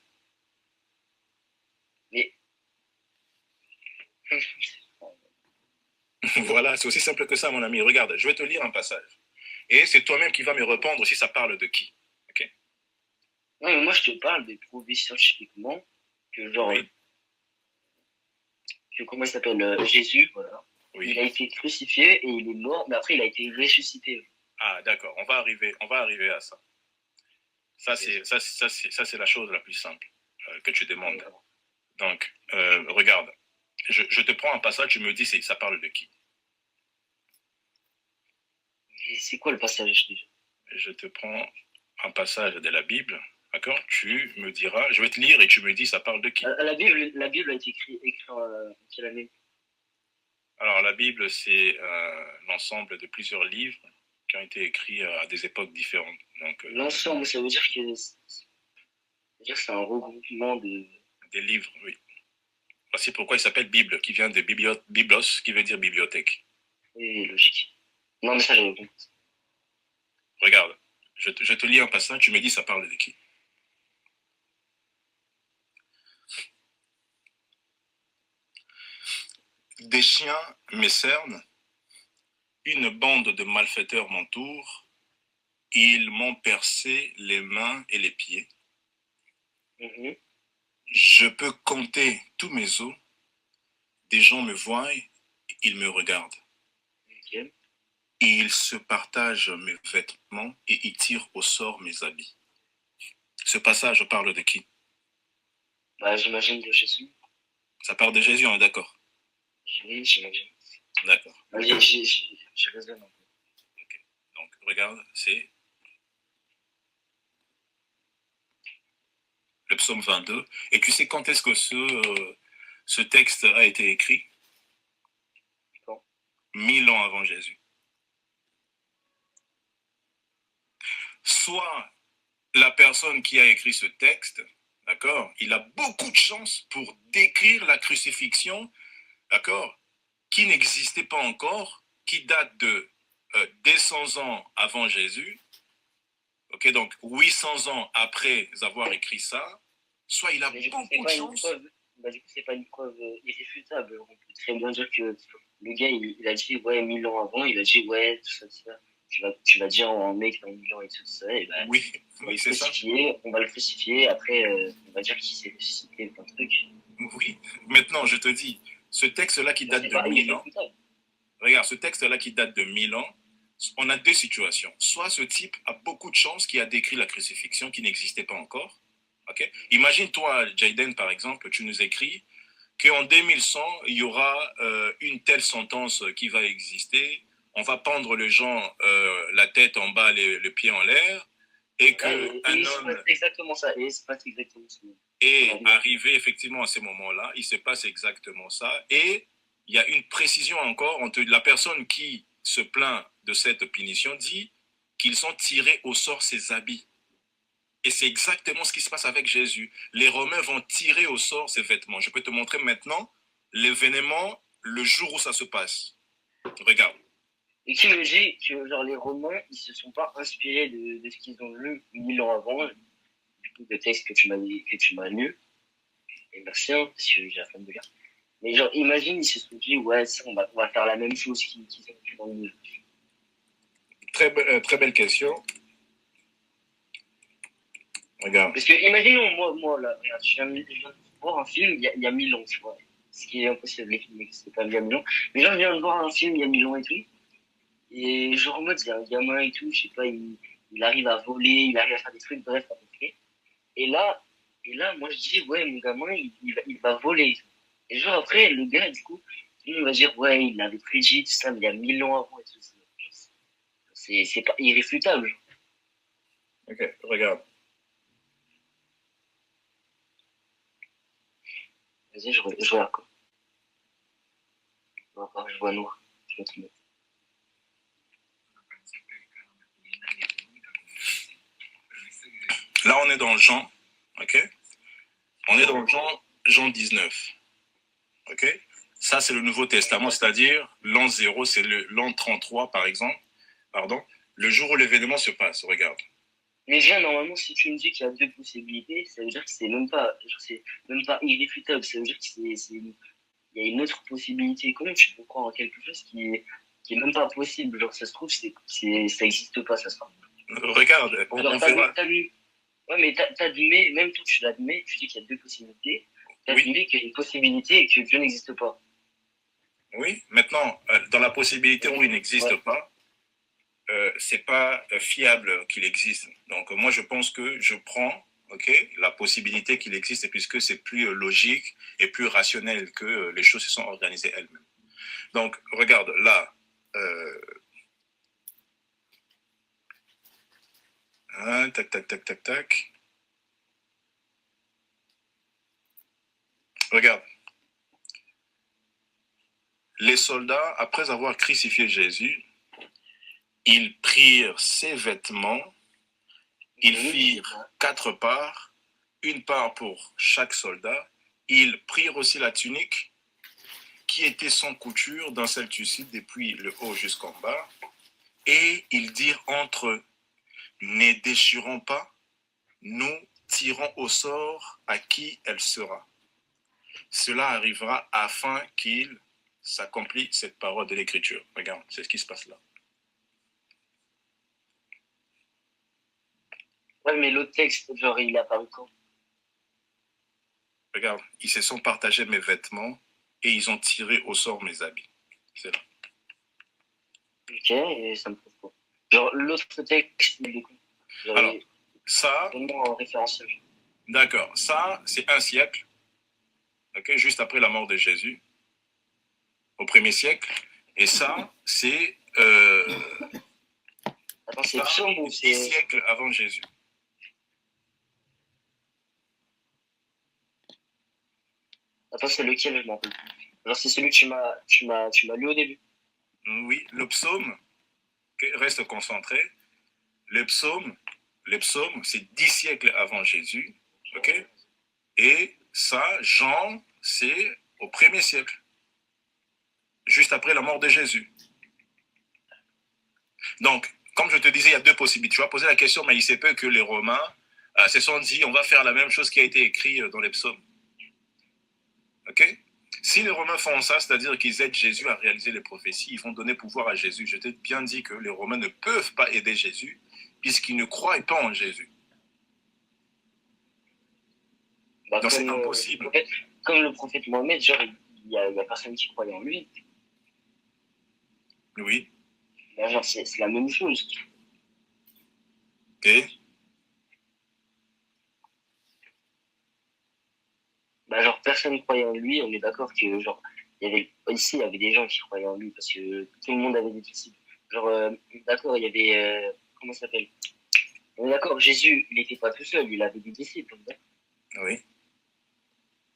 Mais... Voilà, c'est aussi simple que ça, mon ami. Regarde, je vais te lire un passage. Et c'est toi-même qui vas me répondre si ça parle de qui. Ok? Non, mais moi, je te parle des prouver scientifiquement que, genre... Oui. Que, comment il s'appelle Jésus, voilà. Oui. Il a été crucifié et il est mort, mais après, il a été ressuscité. Ah, d'accord. On va arriver à ça. Ça, c'est la chose la plus simple que tu demandes. Donc, regarde. Je te prends un passage, tu me dis ça parle de qui. Et c'est quoi le passage déjà? Je te prends un passage de la Bible, d'accord? Tu me diras, je vais te lire et tu me dis ça parle de qui? La Bible a été écrite en quelle année? Alors la Bible, c'est l'ensemble de plusieurs livres qui ont été écrits à des époques différentes. Donc, L'ensemble, ça veut dire que c'est un regroupement de. des livres, oui. Voici pourquoi il s'appelle Bible, qui vient de biblos, qui veut dire bibliothèque. Oui, logique. Non, mais ça, j'avais compris. Regarde, je te lis un passage, tu me dis ça parle de qui? Des chiens me cernent, une bande de malfaiteurs m'entoure, ils m'ont percé les mains et les pieds. Mhm. Je peux compter tous mes os, des gens me voient, ils me regardent. Ok. Ils se partagent mes vêtements et ils tirent au sort mes habits. Ce passage parle de qui? Bah, j'imagine de Jésus. Ça parle de Jésus, on est d'accord? Oui, j'imagine. D'accord. Bah, j'ai raison. Donc, regarde, c'est le psaume 22. Et tu sais quand est-ce que ce texte a été écrit? Quand? 1000 ans avant Jésus. Soit la personne qui a écrit ce texte, d'accord, il a beaucoup de chance pour décrire la crucifixion, d'accord, qui n'existait pas encore, qui date de 200 ans avant Jésus, ok, donc 800 ans après avoir écrit ça, soit il a beaucoup de chance. Du coup, c'est pas une preuve irréfutable. On peut très bien dire que le gars, il a dit, ouais, 1000 ans avant, il a dit, ouais, tout ça, tout ça. Tu vas dire un mec dans 1000 ans et tout ça, et ben, oui, c'est ça. On va le crucifier, après, on va dire qu'il s'est ressuscité, plein de trucs. Oui, maintenant, je te dis, ce texte-là qui date de 1000 ans, regarde, ce texte-là qui date de 1000 ans, on a deux situations. Soit ce type a beaucoup de chance qui a décrit la crucifixion qui n'existait pas encore. Okay? Imagine-toi, Jaden, par exemple, tu nous écris qu'en 2100, il y aura une telle sentence qui va exister. On va pendre les gens la tête en bas, le pied en l'air. Et qu'un homme. C'est exactement ça. Et c'est pas exactement ça. Et arrivé effectivement à ce moment-là, il se passe exactement ça. Et il y a une précision encore entre la personne qui se plaint de cette punition dit qu'ils ont tiré au sort ses habits. Et c'est exactement ce qui se passe avec Jésus. Les Romains vont tirer au sort ses vêtements. Je peux te montrer maintenant l'événement, le jour où ça se passe. Regarde. Et qui me dit que genre, les Romains, ils se sont pas inspirés de ce qu'ils ont lu 1000 ans avant, du coup, de texte que tu m'as lu. Et merci, hein, parce que j'ai la flamme de lire. Mais genre, imagine, ils se sont dit, ouais, ça, on va faire la même chose qu'ils ont fait dans le livre. Très belle question. Regarde. Parce que, imaginons, moi là, regarde, je viens de voir un film il y a 1000 ans, tu vois. Ce qui est impossible, les films n'existaient pas il y a 1000 ans. Mais genre, je viens de voir un film il y a 1000 ans et tout. Et genre, en mode, il y a un gamin et tout, je sais pas, il arrive à voler, il arrive à faire des trucs, bref, à peu près. Et là, moi, je dis, ouais, mon gamin, il va voler. Et genre, après, le gars, du coup, il va dire, ouais, il avait prédit tout ça, mais il y a 1000 ans avant et tout ça. C'est pas irréfutable. Ok, regarde. Vas-y, je regarde quoi. Encore, je vois noir. Je vais te mettre. Là, on est dans Jean, ok? On est dans Jean 19, ok? Ça, c'est le Nouveau Testament, c'est-à-dire l'an 0, c'est l'an 33, par exemple. Pardon. Le jour où l'événement se passe, regarde. Mais déjà, normalement, si tu me dis qu'il y a deux possibilités, ça veut dire que c'est même pas irréfutable. Ça veut dire qu'il y a une autre possibilité. Comment tu peux croire en quelque chose qui est même pas possible? Genre, ça se trouve, ça existe pas, ça se trouve. Regarde, on verra. Ouais, mais t'admets, même toi tu l'admets, tu dis qu'il y a deux possibilités. T'admets qu'il y a une possibilité et que Dieu n'existe pas. Oui, maintenant, dans la possibilité où il n'existe pas, c'est pas fiable qu'il existe. Donc, moi, je pense que je prends la possibilité qu'il existe puisque c'est plus logique et plus rationnel que les choses se sont organisées elles-mêmes. Donc, regarde, là, Tac, tac, tac, tac, tac. Regarde. Les soldats, après avoir crucifié Jésus, ils prirent ses vêtements, ils firent 4 parts, une part pour chaque soldat. Ils prirent aussi la tunique qui était sans couture d'un seul tissu depuis le haut jusqu'en bas. Et ils dirent entre eux, ne déchirons pas, nous tirons au sort à qui elle sera. Cela arrivera afin qu'il s'accomplisse cette parole de l'Écriture. Regarde, c'est ce qui se passe là. Ouais, mais l'autre texte, genre, il a paru quand? Regarde, ils se sont partagés mes vêtements et ils ont tiré au sort mes habits. C'est là. Ok, et ça me prouve quoi? Genre, l'autre texte, il est quoi? Genre, Alors, ça, vraiment en référence. d'accord, ça, c'est un siècle, okay, juste après la mort de Jésus, au 1er siècle. Et ça, c'est Attends, c'est Psaume ou 10 c'est. siècles avant Jésus. Attends, c'est lequel, je m'en rappelle plus. Genre, c'est celui que tu m'as lu au début. Oui, le psaume, reste concentré. Le psaume, c'est 10 siècles avant Jésus. Ok? Et ça, Jean, c'est au 1er siècle, juste après la mort de Jésus. Donc, comme je te disais, il y a 2 possibilités. Tu vas poser la question, mais il se peut que les Romains se sont dit, on va faire la même chose qui a été écrit dans les psaumes. Ok? Si les Romains font ça, c'est-à-dire qu'ils aident Jésus à réaliser les prophéties, ils vont donner pouvoir à Jésus. Je t'ai bien dit que les Romains ne peuvent pas aider Jésus puisqu'ils ne croient pas en Jésus. Bah, donc c'est impossible. Comme le prophète Mohammed, genre, il y a personne qui croyait en lui. Oui. Bah, genre, c'est la même chose. Et Bah, genre, personne ne croyait en lui. On est d'accord que, genre, ici, il y avait des gens qui croyaient en lui parce que tout le monde avait des disciples. Genre, d'accord, il y avait, comment ça s'appelle? On est d'accord, Jésus, il n'était pas tout seul, il avait des disciples. oui.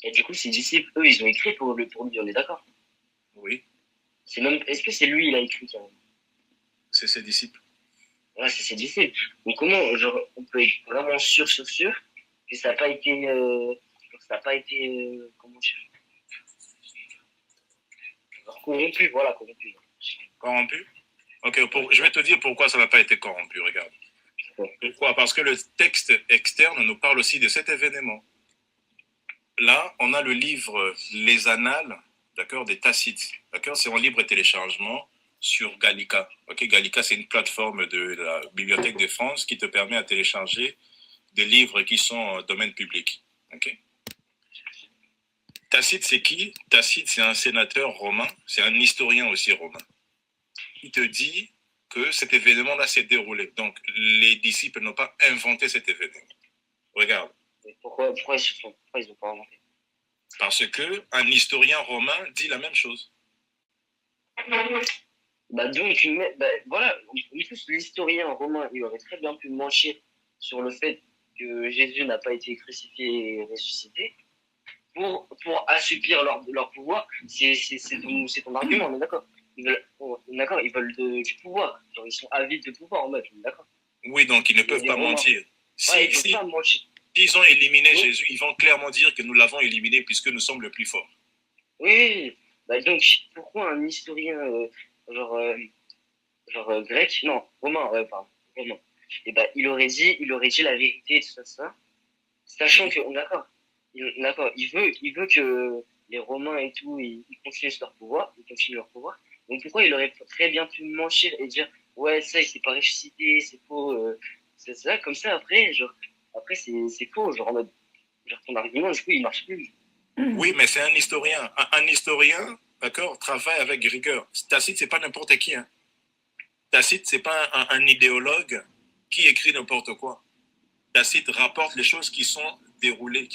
Et du coup, ses disciples, eux, ils ont écrit pour lui, on est d'accord? Oui. Est-ce que c'est lui, il a écrit quand même? C'est ses disciples. Ouais, c'est ses disciples. Donc comment, genre, on peut être vraiment sûr que ça n'a pas été, comment dire, genre, corrompu, voilà, corrompu. Corrompu? Ok, je vais te dire pourquoi ça n'a pas été corrompu, regarde. Pourquoi? Parce que le texte externe nous parle aussi de cet événement. Là, on a le livre Les Annales, d'accord, des Tacites, d'accord, c'est en libre téléchargement sur Gallica. Ok, Gallica, c'est une plateforme de la Bibliothèque de France qui te permet à télécharger des livres qui sont en domaine public. Ok. Tacite, c'est qui? Tacite, c'est un sénateur romain, c'est un historien aussi romain. Il te dit que cet événement-là s'est déroulé. Donc, les disciples n'ont pas inventé cet événement. Regarde. Pourquoi ils n'ont pas inventé? Parce qu'un historien romain dit la même chose. Bah donc, voilà, en plus, l'historien romain, il aurait très bien pu mentir sur le fait que Jésus n'a pas été crucifié et ressuscité pour assouplir leur pouvoir. C'est ton argument, on est d'accord? Ils veulent du pouvoir. Genre, ils sont avides de pouvoir en mode, on est d'accord? Oui, donc ils ne peuvent pas mentir. Ouais, ils peuvent pas mentir. S'ils ont éliminé Jésus, ils vont clairement dire que nous l'avons éliminé puisque nous sommes le plus forts. Oui, bah donc, pourquoi un historien genre, grec, non, romain, pardon, romain, et bah, il aurait dit la vérité, tout ça, sachant que, on est d'accord, il veut que les Romains et tout, ils continuent leur pouvoir, donc pourquoi il aurait très bien pu mentir et dire, ouais, ça, il s'est pas ressuscité, c'est faux, c'est ça, comme ça, après, c'est faux, genre, en mode, genre, ton argument, du coup, il marche plus. Oui, mais c'est un historien. Un historien, d'accord, travaille avec rigueur. Tacite, c'est pas n'importe qui. Hein. Tacite, c'est pas un idéologue qui écrit n'importe quoi. Tacite rapporte les choses qui sont déroulées.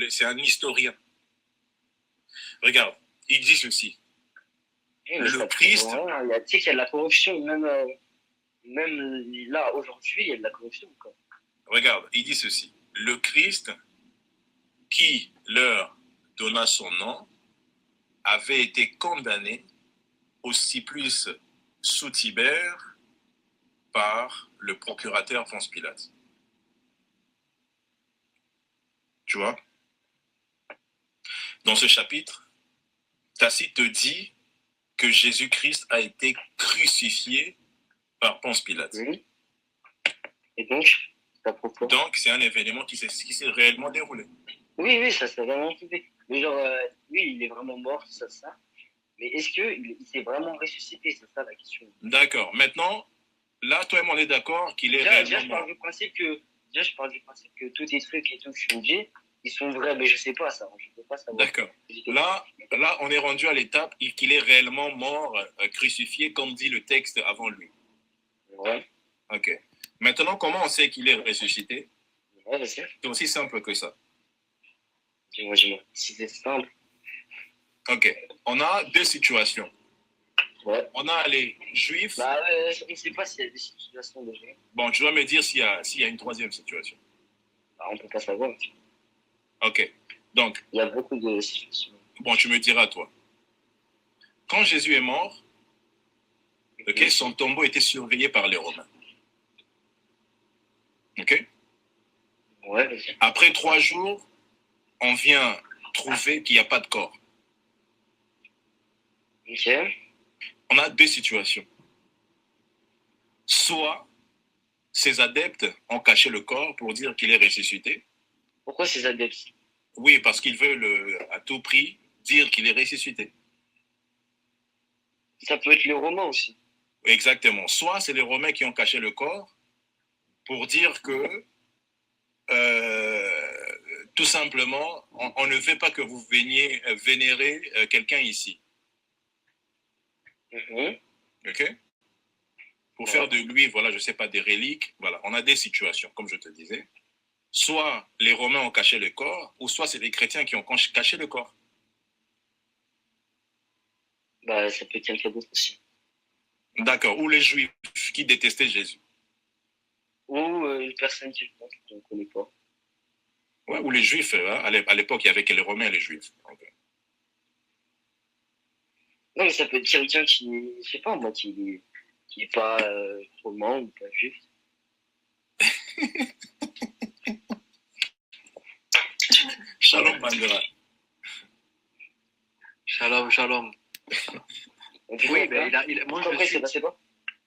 C'est un historien. Regarde, il dit ceci. Le Christ. Tu sais qu'il y a de la corruption, même. Même là, aujourd'hui, il y a de la corruption, quoi. Regarde, il dit ceci. Le Christ, qui leur donna son nom, avait été condamné aussi plus sous Tibère par le procurateur Ponce Pilate. Tu vois? Dans ce chapitre, Tacite te dit que Jésus-Christ a été crucifié par Ponce Pilate. Oui. Et donc, ça prouve quoi? Donc, c'est un événement qui s'est réellement déroulé. Oui, ça s'est vraiment arrivé. Mais genre, oui, il est vraiment mort, ça. Mais est-ce qu'il s'est vraiment ressuscité? C'est ça la question. D'accord. Maintenant, là, toi et moi, on est d'accord qu'il est Déjà, réellement je mort. parle du principe que tous les trucs et tout que je me dis, ils sont vrais, mais je sais pas ça. Je peux pas savoir. D'accord. Là, on est rendu à l'étape qu'il est réellement mort, crucifié, comme dit le texte avant lui. Ouais. Ok. Maintenant, comment on sait qu'il est ressuscité? Ouais, je sais. C'est aussi simple que ça. Dis-moi. Si c'est simple. Ok. On a deux situations. Ouais. On a les juifs. Bah, je ne sais pas s'il y a des situations déjà. Bon, tu dois me dire s'il y a une troisième situation. Bah, on peut pas savoir. Ok. Donc, Il y a beaucoup de situations. bon, tu me diras, toi. Quand Jésus est mort, ok, son tombeau était surveillé par les Romains. Ok. Ouais, vas-y. Après 3 jours, on vient trouver qu'il n'y a pas de corps. Ok. On a deux situations. Soit ces adeptes ont caché le corps pour dire qu'il est ressuscité. Pourquoi ces adeptes? Oui, parce qu'ils veulent à tout prix dire qu'il est ressuscité. Ça peut être les Romains aussi. Exactement. Soit c'est les Romains qui ont caché le corps pour dire que tout simplement, on ne veut pas que vous veniez vénérer quelqu'un ici. Ok? Pour faire de lui, voilà, je ne sais pas, des reliques. Voilà, on a des situations, comme je te disais. Soit les Romains ont caché le corps, ou soit c'est les chrétiens qui ont caché le corps. Bah, ça peut être quelqu'un d'autre aussi. D'accord. Ou les Juifs qui détestaient Jésus. Ou une personne qui qu'on ne connaît pas. Ouais, ou les Juifs, hein, à l'époque, il n'y avait que les Romains et les Juifs. Okay. Non, mais ça peut être quelqu'un qui, je sais pas moi, qui est pas romain ou pas juif. Shalom, Bandera. Shalom. Oui, ben, moi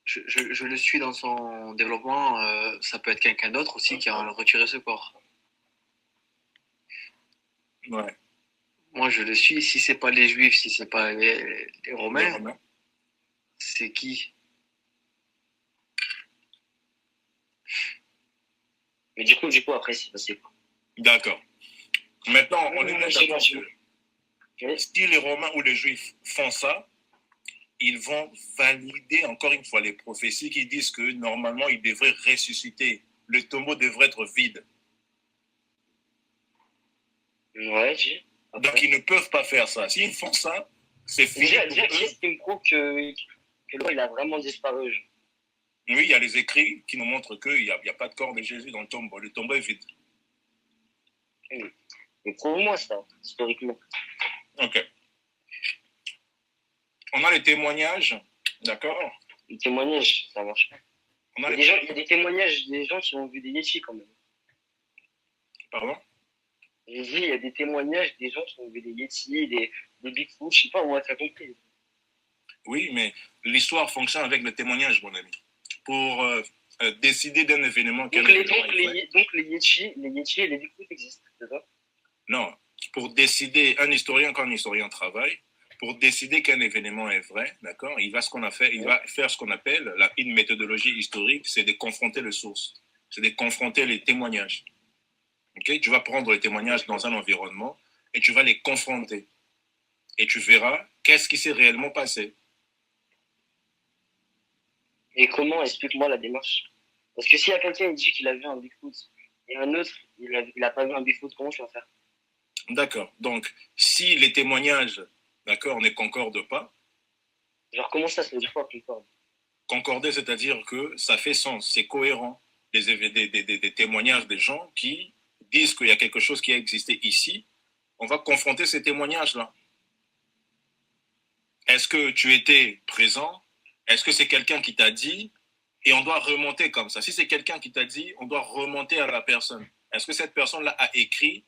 je le suis dans son développement. Ça peut être quelqu'un d'autre aussi qui a retiré ce corps. Ouais. Moi je le suis. Si c'est pas les Juifs, si c'est pas les Romains, c'est qui? Mais du coup après c'est passé quoi? D'accord. Maintenant, on est d'accord que si les Romains ou les Juifs font ça, ils vont valider encore une fois les prophéties qui disent que normalement, ils devraient ressusciter. Le tombeau devrait être vide. Ouais, j'ai. Donc, ils ne peuvent pas faire ça. S'ils font ça, c'est fini. Déjà qu'est-ce qui me prouve que l'eau, il a vraiment disparu? Oui, il y a les écrits qui nous montrent qu'il n'y a pas de corps de Jésus dans le tombeau. Le tombeau est vide. Mais prouve-moi ça, historiquement. Ok. On a les témoignages, d'accord? Les témoignages, ça marche pas. Il y a des témoignages des gens qui ont vu des Yétis quand même. Pardon? J'ai dit, il y a des témoignages des gens qui ont vu des Yétis, des Bigfoot, je sais pas, moi, t'as compris. Oui, mais l'histoire fonctionne avec le témoignage, mon ami. Pour décider d'un événement. Donc les Yétis et les Bigfoot existent, c'est ça? Non. Pour décider, un historien, quand un historien travaille, pour décider qu'un événement est vrai, d'accord, il va faire ce qu'on appelle une méthodologie historique, c'est de confronter les sources, c'est de confronter les témoignages. Okay? Tu vas prendre les témoignages dans un environnement et tu vas les confronter. Et tu verras qu'est-ce qui s'est réellement passé. Et comment? Explique-moi la démarche. Parce que s'il y a quelqu'un qui dit qu'il a vu un Bigfoot et un autre, il a pas vu un Bigfoot, comment tu vas faire? D'accord. Donc, si les témoignages, d'accord, ne concordent pas. Genre, comment ça se veut dire quoi, concorde? Concorder, c'est-à-dire que ça fait sens, c'est cohérent. Des témoignages des gens qui disent qu'il y a quelque chose qui a existé ici, on va confronter ces témoignages-là. Est-ce que tu étais présent? Est-ce que c'est quelqu'un qui t'a dit? Et on doit remonter comme ça. Si c'est quelqu'un qui t'a dit, on doit remonter à la personne. Est-ce que cette personne-là a écrit?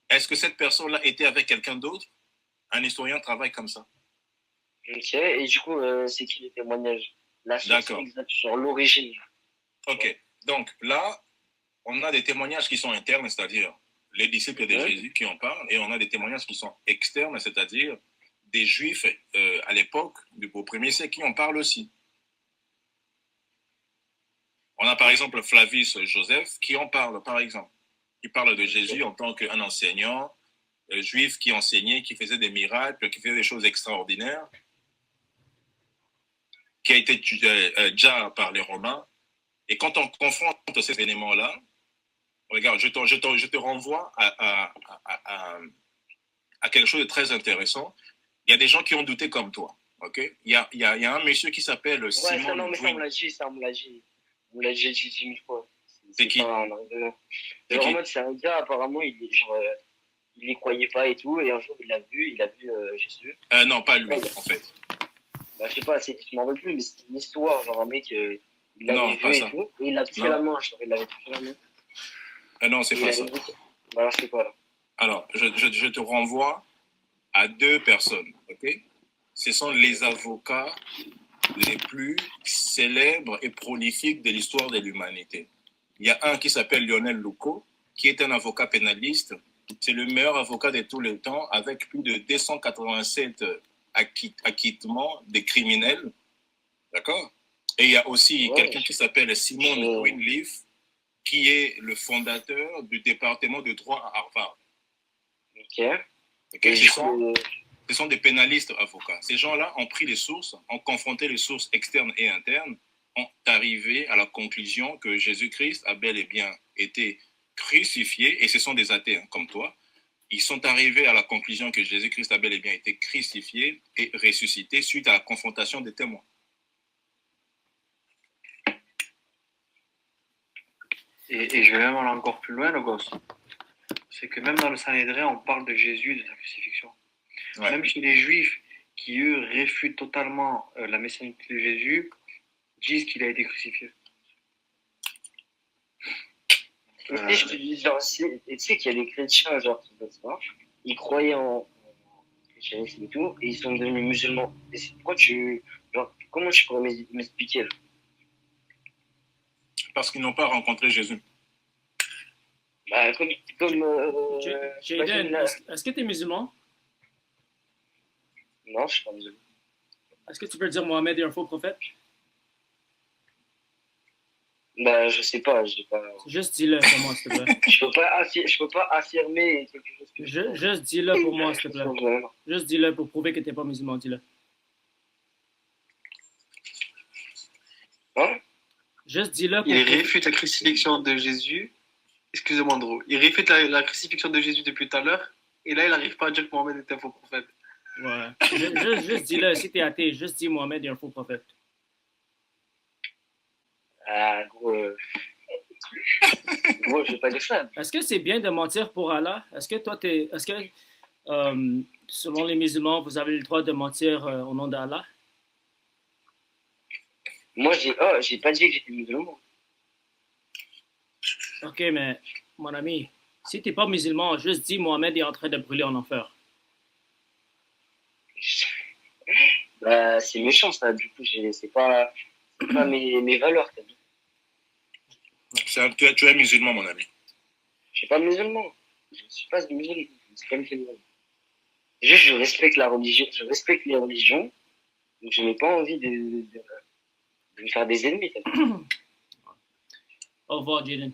Est-ce que cette personne-là était avec quelqu'un d'autre? Un historien travaille comme ça. Ok, et du coup, c'est qui les témoignages? La source D'accord. exacte sur l'origine. Ok. Donc là, on a des témoignages qui sont internes, c'est-à-dire les disciples de Jésus qui en parlent, et on a des témoignages qui sont externes, c'est-à-dire des juifs à l'époque, au premier siècle, qui en parlent aussi. On a par exemple Flavius Joseph qui en parle, par exemple. Il parle de Jésus en tant qu'un enseignant juif qui enseignait, qui faisait des miracles, qui faisait des choses extraordinaires, qui a été déjà par les Romains. Et quand on confronte ces éléments-là, regarde, je te renvoie à quelque chose de très intéressant. Il y a des gens qui ont douté comme toi. Okay? Il y a un monsieur qui s'appelle Simon. Ça, non, mais ça, on me l'a dit, On me l'a déjà dit 1000 fois. C'est qui? En mode, c'est un gars, apparemment, il y croyait pas et tout, et un jour, il a vu Jésus. Non, pas lui, en fait. Bah, je sais pas, je m'en rappelle plus, mais c'est une histoire, genre un mec, il l'avait vu et tout, et il a touché la main, genre, il avait touché la main. Non, c'est pas ça. Bah, alors, c'est pas là. Alors, je te renvoie à deux personnes, ok? Ce sont les avocats les plus célèbres et prolifiques de l'histoire de l'humanité. Il y a un qui s'appelle Lionel Louco, qui est un avocat pénaliste. C'est le meilleur avocat de tous les temps, avec plus de 287 acquittements des criminels. D'accord? Et il y a aussi quelqu'un qui s'appelle Simon Greenleaf, qui est le fondateur du département de droit à Harvard. Okay? Ce sont des pénalistes avocats. Ces gens-là ont pris les sources, ont confronté les sources externes et internes, ont arrivé à la conclusion que Jésus-Christ a bel et bien été crucifié, et ce sont des athées comme toi. Ils sont arrivés à la conclusion que Jésus-Christ a bel et bien été crucifié et ressuscité suite à la confrontation des témoins. Et je vais même aller encore plus loin, le gosse. C'est que même dans le Sanhédrin, on parle de Jésus et de sa crucifixion. Ouais. Même chez les Juifs, qui eux réfutent totalement la messianité de Jésus, disent qu'il a été crucifié. Je te dis, genre, tu sais qu'il y a des chrétiens, genre, qui font ça, ils croyaient en christianisme et tout, et ils sont devenus musulmans. Et c'est pourquoi comment tu pourrais m'expliquer là? Parce qu'ils n'ont pas rencontré Jésus. Bah, comme Jaden, est-ce que tu es musulman? Non, je suis pas musulman. Est-ce que tu peux dire Mohamed est un faux prophète? Bah, je sais pas, Juste dis-le pour moi, s'il te plaît. je peux pas affirmer quelque chose que juste dis-le pour moi, s'il te plaît. Juste dis-le pour prouver que t'es pas musulman, dis-le. Hein? Juste dis-le pour... Il réfute la crucifixion de Jésus. Excusez-moi, Andrew. Il réfute la crucifixion de Jésus depuis tout à l'heure. Et là, il n'arrive pas à dire que Mohamed est un faux prophète. Ouais. Juste dis-le. Si t'es athée, juste dis Mohamed est un faux prophète. Ah, gros, je vais pas dire ça. Est-ce que c'est bien de mentir pour Allah? Est-ce que selon les musulmans, vous avez le droit de mentir au nom d'Allah? Moi, j'ai pas dit que j'étais musulman. Ok, mais mon ami, si t'es pas musulman, juste dis Mohamed est en train de brûler en enfer. Bah, c'est méchant ça, du coup, c'est pas mes valeurs, t'as dit. Tu es musulman, mon ami. Je suis pas musulman. Je ne suis pas musulman. C'est pas musulman. Juste, je respecte la religion, je respecte les religions, donc je n'ai pas envie de me faire des ennemis. Au revoir, Jaden.